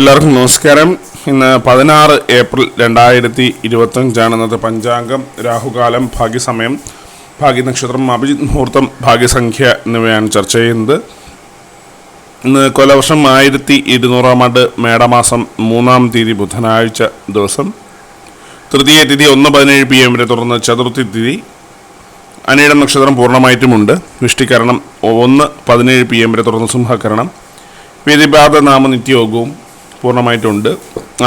എല്ലാവർക്കും നമസ്കാരം. ഇന്ന് 16 ഏപ്രിൽ 2025 ഇന്നത്തെ പഞ്ചാംഗം. രാഹുകാലം, ഭാഗ്യസമയം, ഭാഗ്യനക്ഷത്രം, അഭിജിത് മുഹൂർത്തം, ഭാഗ്യസംഖ്യ എന്നിവയാണ് ചർച്ച ചെയ്യുന്നത്. ഇന്ന് കൊലവർഷം 1200 ആണ്ട്, മേടമാസം 3-ാം തീയതി ബുധനാഴ്ച ദിവസം. തൃതീയ തിഥി 1:17 PM വരെ, തുടർന്ന് ചതുർത്ഥി തിഥി. അനിഴം നക്ഷത്രം പൂർണ്ണമായിട്ടുമുണ്ട്. വിഷ്ടികരണം 1:17 PM വരെ, തുടർന്ന് സിംഹകരണം. വ്യതിപാത നാമ നിത്യയോഗവും പൂർണ്ണമായിട്ടുണ്ട്.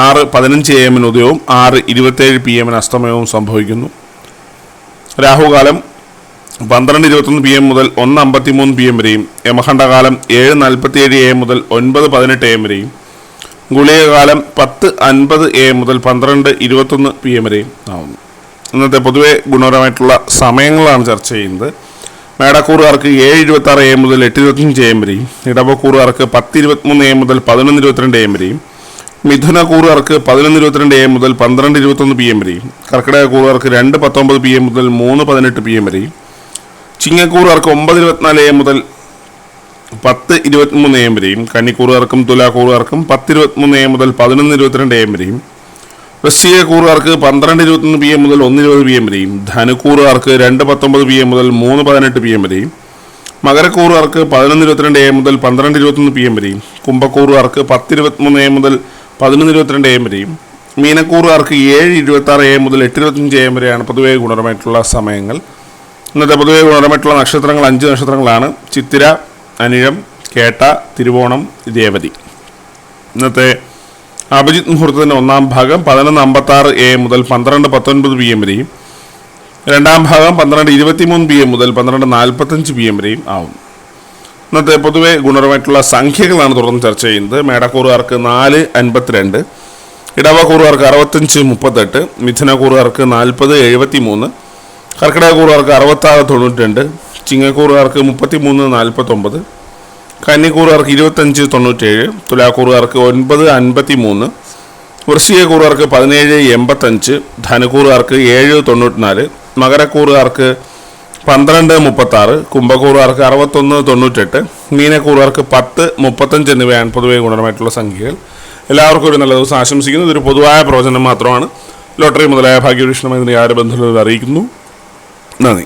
6:15 AM ഉദയവും 6:27 PM അസ്തമയവും സംഭവിക്കുന്നു. രാഹുകാലം 12:21 PM മുതൽ 1:53 PM വരെയും, യമഖണ്ഡകാലം 7:47 AM മുതൽ 9:18 AM വരെയും, ഗുളികകാലം 10:50 AM മുതൽ 12:21 PM വരെയും ആവുന്നു. ഇന്നത്തെ പൊതുവെ ഗുണപരമായിട്ടുള്ള സമയങ്ങളാണ് ചർച്ച ചെയ്യുന്നത്. മേടക്കൂറുകാർക്ക് 7:26 AM മുതൽ 8:25 AM വരെയും, ഇടവക്കൂറുകാർക്ക് 10:23 AM മുതൽ 11:22 AM വരെയും, മിഥുനക്കൂറുകാർക്ക് 11:22 AM മുതൽ 12:21 PM വരെയും, കർക്കിടകക്കൂറുകാർക്ക് 2:19 PM മുതൽ 3:18 PM വരെയും, ചിങ്ങക്കൂറുകാർക്ക് 9:24 AM മുതൽ 10:23 AM വരെയും, കന്നിക്കൂറുകാർക്കും തുലാക്കൂറുകാർക്കും 10:23 AM മുതൽ 11:22 AM വരെയും, വൃശ്ചികക്കൂറുകാർക്ക് 12:21 PM മുതൽ 1:20 PM വരെയും, ധനുക്കൂറുകാർക്ക് 2:19 PM മുതൽ 3:18 PM വരെയും, മകരക്കൂറുകാർക്ക് 11:22 AM മുതൽ 12:21 PM വരെയും, കുംഭക്കൂറുകാർക്ക് 10:23 AM മുതൽ 11:22 AM വരെയും, മീനക്കൂറുകാർക്ക് 7:26 AM മുതൽ 8:25 AM വരെയാണ് പൊതുവെ ഗുണപരമായിട്ടുള്ള സമയങ്ങൾ. ഇന്നത്തെ പൊതുവെ ഗുണപരമായിട്ടുള്ള നക്ഷത്രങ്ങൾ 5 നക്ഷത്രങ്ങളാണ്: ചിത്തിര, അനിഴം, കേട്ട, തിരുവോണം, രേവതി. ഇന്നത്തെ അഭിജിത് മുഹൂർത്തത്തിൻ്റെ 1-ാം ഭാഗം 11:56 AM മുതൽ 12:19 PM വരെയും, 2-ാം ഭാഗം 12:23 PM മുതൽ 12:45 PM വരെയും ആവും. ഇന്നത്തെ പൊതുവെ ഗുണപരമായിട്ടുള്ള സംഖ്യകളാണ് തുടർന്ന് ചർച്ച ചെയ്യുന്നത്. മേടക്കൂറുകാർക്ക് 4:52, ഇടവക്കൂറുകാർക്ക് 65:38, മിഥുനക്കൂറുകാർക്ക് 40:73, കർക്കിടകക്കൂറുകാർക്ക് 66:92, ചിങ്ങക്കൂറുകാർക്ക് 33:49, കന്നിക്കൂറുകാർക്ക് 25:97, തുലാക്കൂറുകാർക്ക് 9:53, വൃശ്ചികക്കൂറുകാർക്ക് 17:85, ധനുക്കൂറുകാർക്ക് 7:94, മകരക്കൂറുകാർക്ക് 12:36, കുംഭക്കൂറുകാർക്ക് 61:98, മീനക്കൂറുകാർക്ക് 10:35 എന്നിവയാണ് പൊതുവെ ഗുണപരമായിട്ടുള്ള സംഖ്യകൾ. എല്ലാവർക്കും ഒരു നല്ല ദിവസം ആശംസിക്കുന്നു. ഇതൊരു പൊതുവായ പ്രവചനം മാത്രമാണ്. ലോട്ടറി മുതലായ ഭാഗ്യപരീക്ഷണം ഇതിന് യാതൊരു ബന്ധവും അറിയിക്കുന്നു. നന്ദി.